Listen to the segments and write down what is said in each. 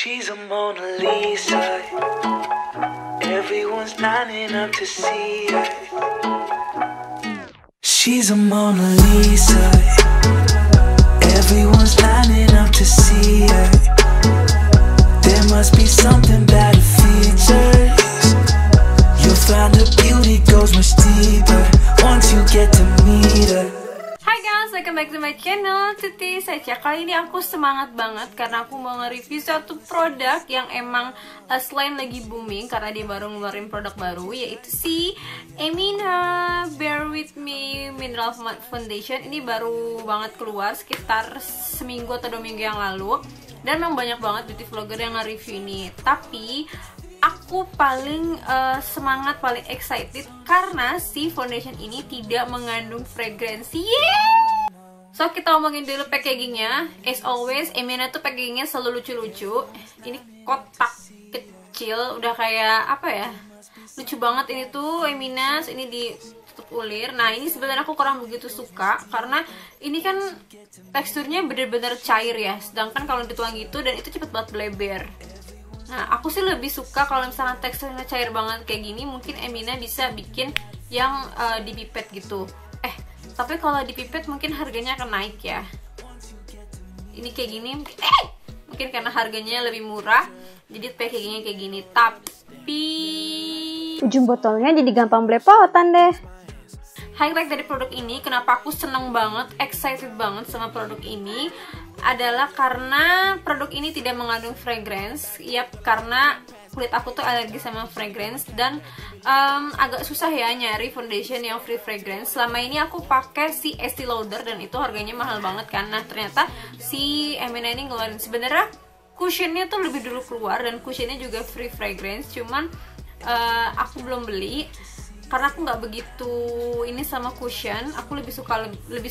She's a Mona Lisa. Everyone's lining up to see her. She's a Mona Lisa. Everyone's lining up to see her. There must be something about her features. You'll find her beauty goes much deeper once you get to meet her. Hai guys, welcome back to my channel Tuti Sacha. Kali ini aku semangat banget karena aku mau nge-review satu produk yang emang selain lagi booming karena dia baru ngeluarin produk baru, yaitu si Emina Bare With Me Mineral Matte Foundation. Ini baru banget keluar sekitar seminggu atau 2 minggu yang lalu, dan memang banyak banget beauty vlogger yang nge-review ini. Tapi aku paling semangat, paling excited karena si foundation ini tidak mengandung fragransi. So kita ngomongin dulu packagingnya. As always, Emina tuh packagingnya selalu lucu-lucu. Ini kotak kecil, udah kayak apa ya, lucu banget ini tuh Emina. Ini ditutup ulir. Nah ini sebenarnya aku kurang begitu suka karena ini kan teksturnya bener-bener cair ya, sedangkan kalau dituang gitu dan itu cepet banget bleber. Nah, aku sih lebih suka kalau misalnya teksturnya cair banget kayak gini, mungkin Emina bisa bikin yang dipipet gitu. Tapi kalau dipipet mungkin harganya akan naik ya. Ini kayak gini, mungkin karena harganya lebih murah, jadi packagingnya kayak gini. Tapi ujung botolnya jadi gampang belepotan deh. highlight dari produk ini, kenapa aku seneng banget, excited banget sama produk ini, adalah karena produk ini tidak mengandung fragrance. Yap, karena kulit aku tuh alergi sama fragrance dan agak susah ya nyari foundation yang free fragrance. Selama ini aku pakai si Estee Lauder dan itu harganya mahal banget kan. Nah ternyata si Emina ini ngeluarin, sebenarnya cushionnya tuh lebih dulu keluar dan cushionnya juga free fragrance, cuman aku belum beli karena aku nggak begitu ini sama cushion. Aku lebih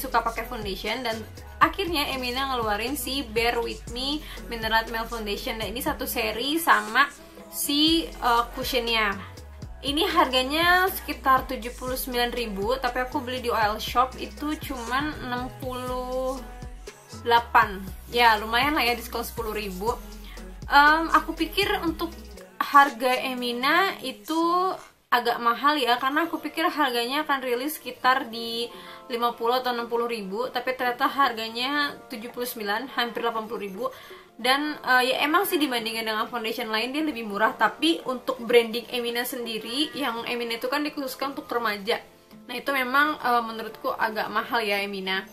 suka pakai foundation, dan akhirnya Emina ngeluarin si Bare With Me Mineral Matte Foundation. Dan ini satu seri sama si cushionnya. Ini harganya sekitar 79.000, tapi aku beli di oil shop itu cuman 68. Ya lumayan lah ya, diskon 10.000. Aku pikir untuk harga Emina itu agak mahal ya, karena aku pikir harganya akan rilis sekitar di 50 atau 60.000, tapi ternyata harganya 79, hampir 80.000. Dan ya emang sih dibandingkan dengan foundation lain dia lebih murah, tapi untuk branding Emina sendiri, yang Emina itu kan dikhususkan untuk remaja, nah itu memang menurutku agak mahal ya Emina.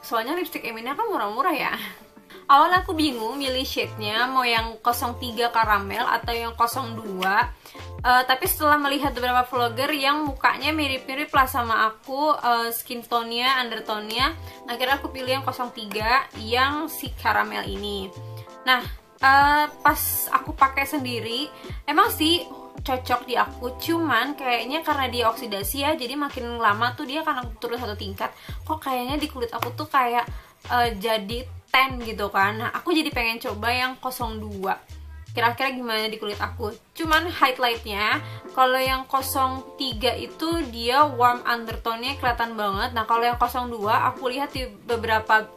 Soalnya lipstick Emina kan murah-murah ya. Awalnya aku bingung milih shade-nya, mau yang 03 karamel atau yang 02. Tapi setelah melihat beberapa vlogger yang mukanya mirip-mirip lah sama aku, skin tone-nya, undertone-nya, akhirnya aku pilih yang 03 yang si karamel ini. Nah, pas aku pakai sendiri, emang sih cocok di aku, cuman kayaknya karena dia oksidasi ya, jadi makin lama tuh dia akan turun satu tingkat. Kok kayaknya di kulit aku tuh kayak jadi tan gitu kan. Nah, aku jadi pengen coba yang 02. Kira-kira gimana di kulit aku. Cuman highlightnya, kalau yang 03 itu dia warm undertone-nya kelihatan banget. Nah kalau yang 02 aku lihat di beberapa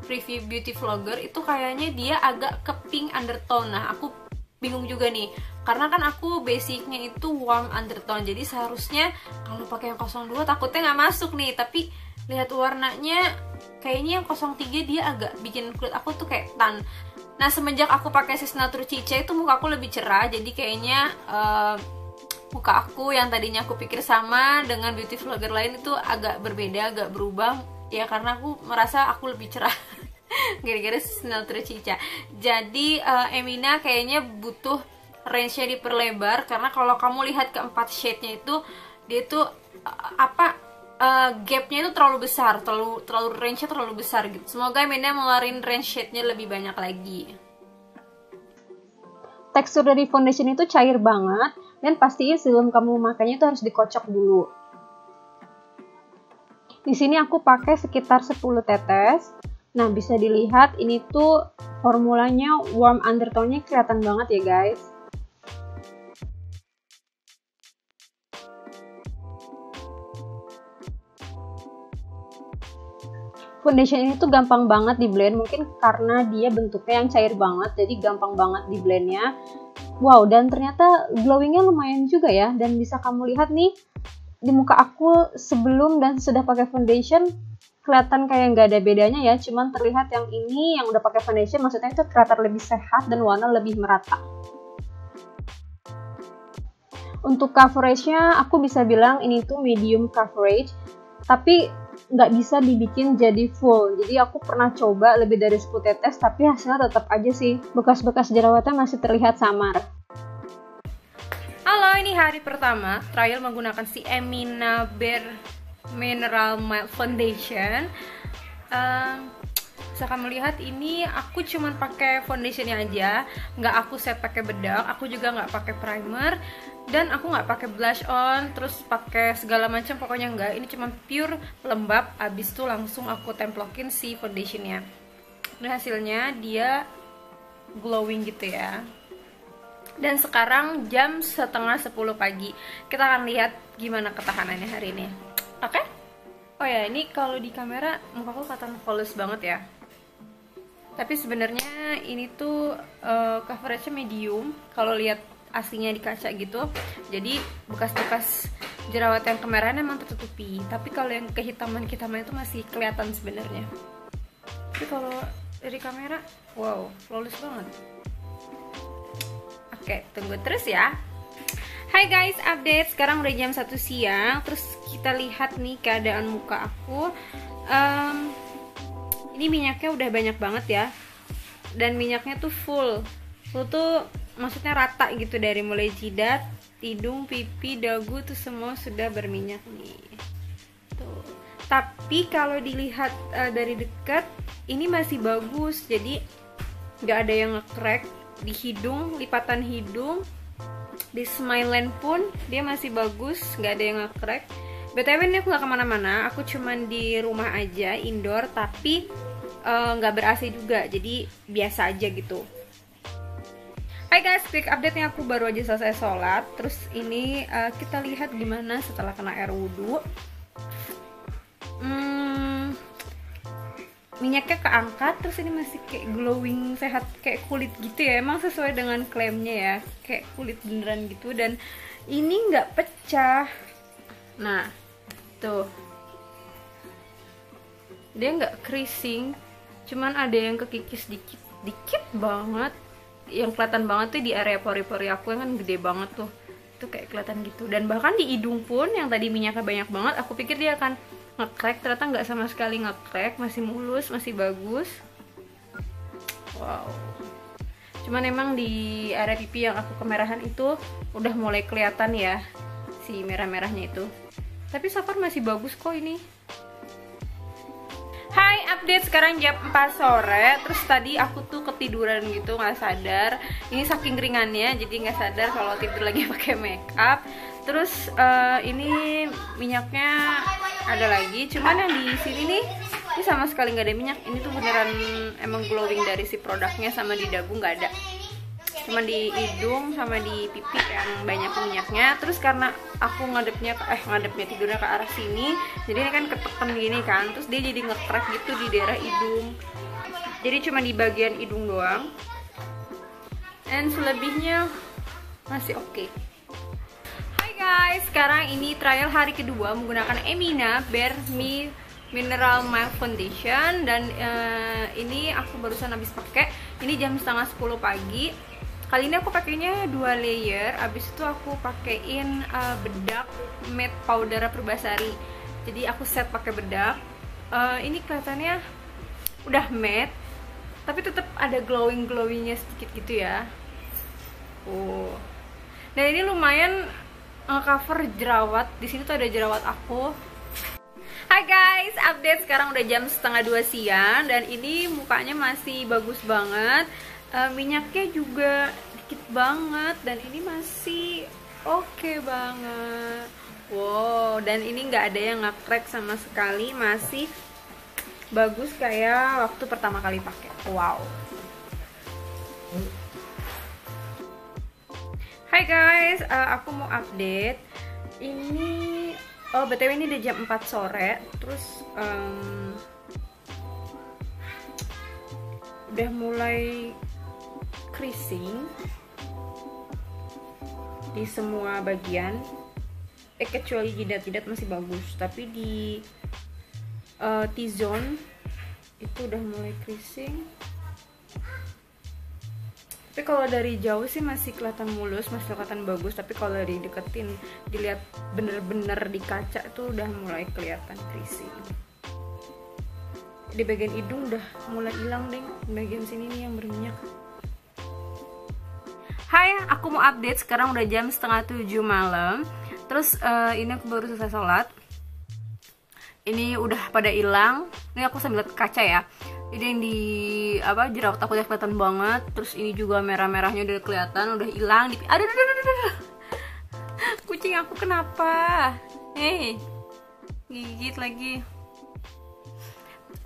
review beauty vlogger itu kayaknya dia agak ke pink undertone. Nah aku bingung juga nih, karena kan aku basicnya itu warm undertone, jadi seharusnya kalau pakai yang 02 takutnya nggak masuk nih. Tapi lihat warnanya, kayaknya yang 03 dia agak bikin kulit aku tuh kayak tan. Nah semenjak aku pakai Signature Cica itu muka aku lebih cerah, jadi kayaknya muka aku yang tadinya aku pikir sama dengan beauty vlogger lain itu agak berbeda, agak berubah ya, karena aku merasa aku lebih cerah gara-gara Signature Cica. Jadi Emina kayaknya butuh range-nya diperlebar, karena kalau kamu lihat keempat shade-nya itu dia tuh gapnya itu terlalu besar, terlalu range-nya terlalu besar gitu. Semoga Emina ngeluarin range shade-nya lebih banyak lagi. Tekstur dari foundation itu cair banget, dan pastinya sebelum kamu memakainya itu harus dikocok dulu. Di sini aku pakai sekitar 10 tetes. Nah bisa dilihat ini tuh formulanya warm undertone-nya kelihatan banget ya guys. foundation ini tuh gampang banget di blend, mungkin karena dia bentuknya yang cair banget, jadi gampang banget di blendnya. Wow, dan ternyata glowingnya lumayan juga ya, dan bisa kamu lihat nih di muka aku sebelum dan sudah pakai foundation kelihatan kayak nggak ada bedanya ya, cuman terlihat yang ini yang udah pakai foundation maksudnya itu kelihatan lebih sehat dan warna lebih merata. Untuk coveragenya aku bisa bilang ini tuh medium coverage, tapi nggak bisa dibikin jadi full. Jadi aku pernah coba lebih dari 10 tetes tapi hasilnya tetap aja sih bekas-bekas jerawatnya masih terlihat samar. Halo, ini hari pertama trial menggunakan si Emina Bare Mineral Mild Foundation. Bisa kamu lihat ini aku cuman pakai foundationnya aja, nggak aku set pakai bedak, aku juga nggak pakai primer, dan aku nggak pakai blush on, terus pakai segala macam, pokoknya nggak. Ini cuma pure lembab, abis itu langsung aku templokin si foundationnya. Dan hasilnya dia glowing gitu ya. Dan sekarang jam setengah 10 pagi. Kita akan lihat gimana ketahanannya hari ini. Oke? Oh ya, ini kalau di kamera mukaku kelihatan flawless banget ya. Tapi sebenarnya ini tuh coveragenya medium kalau lihat aslinya di kaca gitu. Jadi bekas-bekas jerawat yang kemerahan emang tertutupi. Tapi kalau yang kehitaman itu masih kelihatan sebenarnya. Tapi kalau dari kamera, wow, flawless banget. Oke, tunggu terus ya. Hai guys, update. Sekarang udah jam 1 siang. Terus kita lihat nih keadaan muka aku. Ini minyaknya udah banyak banget ya. Dan minyaknya tuh full tuh maksudnya rata gitu, dari mulai jidat, hidung, pipi, dagu tuh semua sudah berminyak nih. Tuh. Tapi kalau dilihat dari dekat, ini masih bagus. Jadi nggak ada yang nge-crack di hidung, lipatan hidung, di smile line pun dia masih bagus, nggak ada yang nge-crack. BTW ini aku nggak kemana-mana, aku cuman di rumah aja, indoor, tapi nggak ber-AC juga, jadi biasa aja gitu. Hai guys, quick update-nya, aku baru aja selesai sholat. Terus ini kita lihat gimana setelah kena air wudhu. Minyaknya keangkat, terus ini masih kayak glowing, sehat, kayak kulit gitu ya. Emang sesuai dengan klaimnya ya, kayak kulit beneran gitu. Dan ini nggak pecah. Nah, tuh, dia nggak creasing, cuman ada yang kekikis dikit banget. Yang kelihatan banget tuh di area pori-pori aku yang kan gede banget tuh, itu kayak kelihatan gitu. Dan bahkan di hidung pun yang tadi minyaknya banyak banget, aku pikir dia akan nge-crack, ternyata nggak sama sekali nge-crack, masih mulus, masih bagus. Wow. Cuman emang di area pipi yang aku kemerahan itu udah mulai kelihatan ya si merah-merahnya itu. Tapi so far masih bagus kok ini. Hai, update sekarang jam 4 sore. Terus tadi aku tuh ketiduran gitu, nggak sadar. Ini saking ringannya, jadi nggak sadar kalau tidur lagi pakai makeup. Terus ini minyaknya ada lagi, cuman yang di sini nih, ini sama sekali nggak ada minyak. Ini tuh beneran emang glowing dari si produknya, sama di dagu nggak ada. Cuma di hidung sama di pipi yang banyak minyaknya. Terus karena aku ngadepnya tidurnya ke arah sini, jadi ini kan ketekan gini kan, terus dia jadi nge-crack gitu di daerah hidung. Jadi cuma di bagian hidung doang. Dan selebihnya masih oke. Hai guys, sekarang ini trial hari kedua menggunakan Emina Bare Mineral Mild Foundation. Dan ini aku barusan habis pakai. Ini jam setengah 10 pagi. Kali ini aku pakainya 2 layer. Abis itu aku pakein bedak matte powder Purbasari. Jadi aku set pakai bedak. Ini kelihatannya udah matte, tapi tetap ada glowingnya sedikit gitu ya. Dan ini lumayan cover jerawat. Di sini tuh ada jerawat aku. Hai guys, update sekarang udah jam setengah 2 siang dan ini mukanya masih bagus banget. Minyaknya juga dikit banget dan ini masih oke banget. Wow, dan ini nggak ada yang nge-crack sama sekali, masih bagus kayak waktu pertama kali pakai. Wow. Hai guys, aku mau update. Ini BTW ini udah jam 4 sore. Terus udah mulai creasing di semua bagian, kecuali jidat-jidat masih bagus, tapi di T-zone itu udah mulai creasing. Tapi kalau dari jauh sih masih kelihatan mulus, masih kelihatan bagus, tapi kalau dari deketin, dilihat bener-bener di kaca itu udah mulai kelihatan creasing. Di bagian hidung udah mulai hilang deh, bagian sini nih yang berminyak. Hai, aku mau update, sekarang udah jam 6:30 malam. Terus ini aku baru selesai sholat. Ini udah pada hilang. Ini aku sambil lihat kaca ya. Ini yang di jerawat aku udah kelihatan banget. Terus ini juga merah-merahnya udah kelihatan, udah hilang. Aduh. Kucing aku kenapa? Hei, gigit lagi.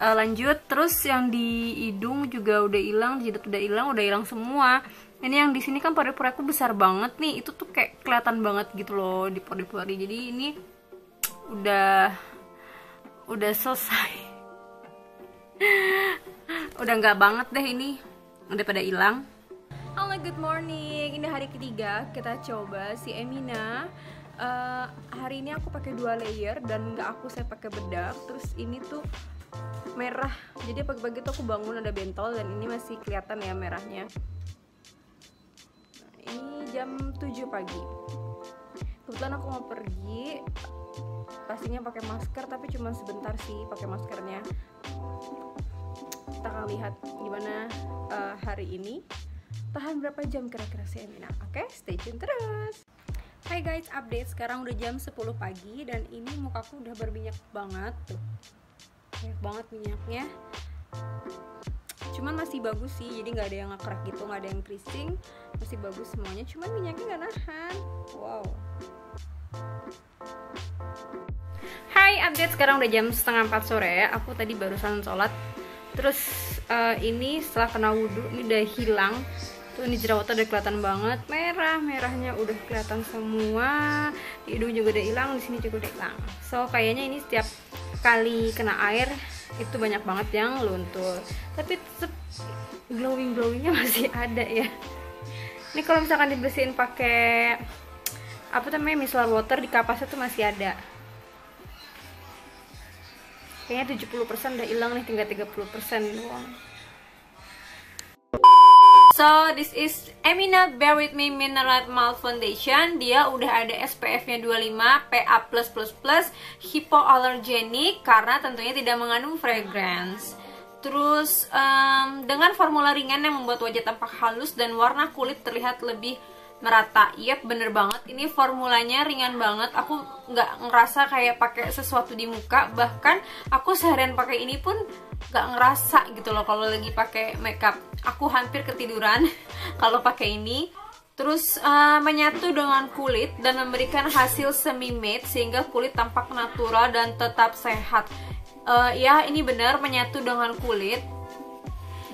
Lanjut, terus yang di hidung juga udah hilang, jidat udah hilang semua. Ini yang di sini kan pori-pori aku besar banget nih, itu tuh kayak kelihatan banget gitu loh di pori-pori. Jadi ini udah selesai. Udah nggak banget deh ini, udah pada hilang. Halo, good morning. Ini hari ketiga kita coba si Emina. Hari ini aku pakai 2 layer dan nggak aku set pakai bedak. Terus ini tuh merah, jadi pagi-pagi tuh aku bangun ada bentol dan ini masih kelihatan ya merahnya. Ini jam 7 pagi. Kebetulan aku mau pergi, pastinya pakai masker, tapi cuma sebentar sih pakai maskernya. Kita akan lihat gimana hari ini. Tahan berapa jam kira-kira si Emina. Oke, stay tune terus. Hai guys, update. Sekarang udah jam 10 pagi dan ini mukaku udah berminyak banget tuh. Banyak banget minyaknya. Cuman masih bagus sih, jadi nggak ada yang ngekrek gitu, nggak ada yang creasing, masih bagus semuanya. Cuman minyaknya nggak nahan. Wow. Hai, update. Sekarang udah jam 3:30 sore ya. Aku tadi barusan sholat. Terus ini setelah kena wudhu ini udah hilang. Tuh ini jerawatnya udah kelihatan banget, merahnya udah kelihatan semua. Di hidung juga udah hilang, di sini juga udah hilang. So kayaknya ini setiap kali kena air itu banyak banget yang luntur, tapi tetap glowingnya masih ada ya. Ini kalau misalkan dibersihin pakai micellar water di kapasnya tuh masih ada. Kayaknya 70% udah hilang nih, tinggal 30% doang. So this is Emina Bare With Me Mineral Matte Foundation. Dia udah ada SPF-nya 25, PA+++, hypoallergenic karena tentunya tidak mengandung fragrance. Terus dengan formula ringan yang membuat wajah tampak halus dan warna kulit terlihat lebih merata. Yap, bener banget. Ini formulanya ringan banget. Aku nggak ngerasa kayak pakai sesuatu di muka. Bahkan aku seharian pakai ini pun nggak ngerasa gitu loh kalau lagi pakai makeup. Aku hampir ketiduran kalau pakai ini. Terus menyatu dengan kulit dan memberikan hasil semi matte sehingga kulit tampak natural dan tetap sehat. Ya, ini benar menyatu dengan kulit.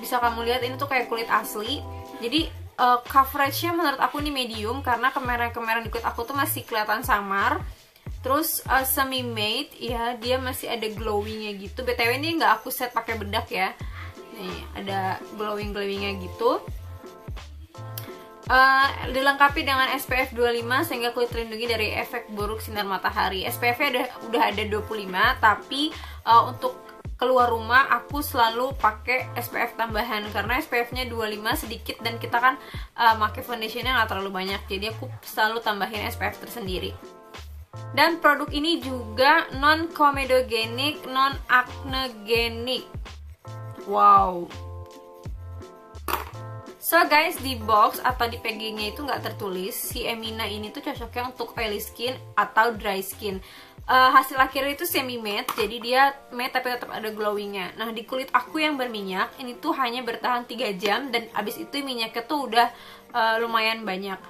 Bisa kamu lihat ini tuh kayak kulit asli. Jadi coveragenya menurut aku ini medium karena kemarin-kemarin di kulit aku tuh masih kelihatan samar. Terus semi matte ya, dia masih ada glowingnya gitu. BTW ini nggak aku set pakai bedak ya. Nih ada glowingnya gitu. Dilengkapi dengan SPF 25 sehingga kulit terlindungi dari efek buruk sinar matahari. SPF-nya udah ada 25, tapi untuk keluar rumah aku selalu pakai SPF tambahan karena SPF-nya 25 sedikit dan kita kan pakai foundationnya nggak terlalu banyak, jadi aku selalu tambahin SPF tersendiri. Dan produk ini juga non comedogenic, non acnegenik. Wow. So guys, di box atau di packagingnya itu nggak tertulis si Emina ini tuh cocoknya untuk oily skin atau dry skin. Hasil akhirnya itu semi matte, jadi dia matte tapi tetap ada glowingnya. Nah di kulit aku yang berminyak ini tuh hanya bertahan 3 jam dan abis itu minyaknya tuh udah lumayan banyak.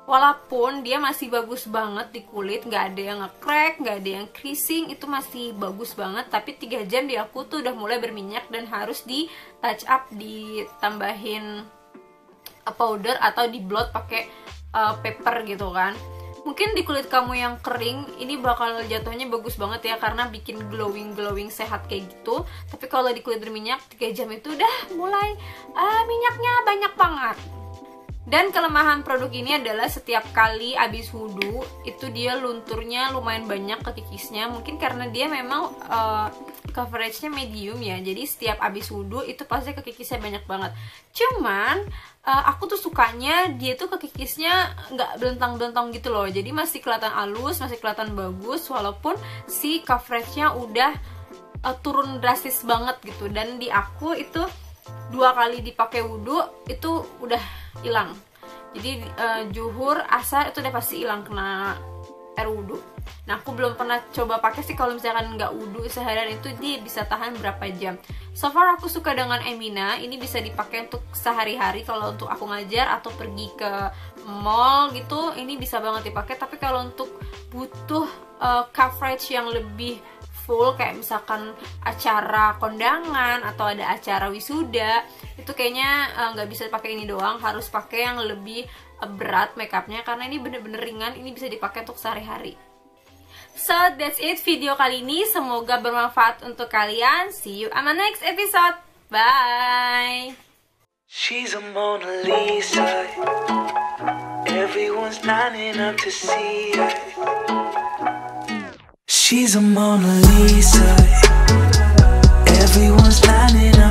Walaupun dia masih bagus banget di kulit, nggak ada yang nge-crack, nggak ada yang creasing, itu masih bagus banget. Tapi 3 jam di aku tuh udah mulai berminyak dan harus di touch up, ditambahin powder atau di blot pakai paper gitu kan. Mungkin di kulit kamu yang kering ini bakal jatuhnya bagus banget ya, karena bikin glowing sehat kayak gitu. Tapi kalau di kulit berminyak 3 jam itu udah mulai minyaknya banyak banget. Dan kelemahan produk ini adalah setiap kali abis wudhu itu dia lunturnya lumayan banyak ke kikisnya. Mungkin karena dia memang coveragenya medium ya, jadi setiap abis wudhu itu pasti ke kikisnya banyak banget. Cuman aku tuh sukanya dia tuh ke kikisnya nggak belentang-belentang gitu loh, jadi masih kelihatan halus, masih kelihatan bagus, walaupun si coveragenya udah turun drastis banget gitu. Dan di aku itu 2 kali dipakai wudhu itu udah hilang. Jadi juhur, asar itu udah pasti hilang kena air wudhu. Nah, aku belum pernah coba pakai sih kalau misalkan nggak wudhu seharian itu dia bisa tahan berapa jam. So far aku suka dengan Emina, ini bisa dipakai untuk sehari-hari kalau untuk aku ngajar atau pergi ke mall gitu, ini bisa banget dipakai. Tapi kalau untuk butuh coverage yang lebih full kayak misalkan acara kondangan atau ada acara wisuda, itu kayaknya nggak bisa pakai ini doang, harus pakai yang lebih berat makeupnya karena ini bener-bener ringan, ini bisa dipakai untuk sehari-hari. So that's it video kali ini, semoga bermanfaat untuk kalian. See you on the next episode. Bye. She's a Mona Lisa. Everyone's lining up to see her. She's a Mona Lisa. Everyone's lining up.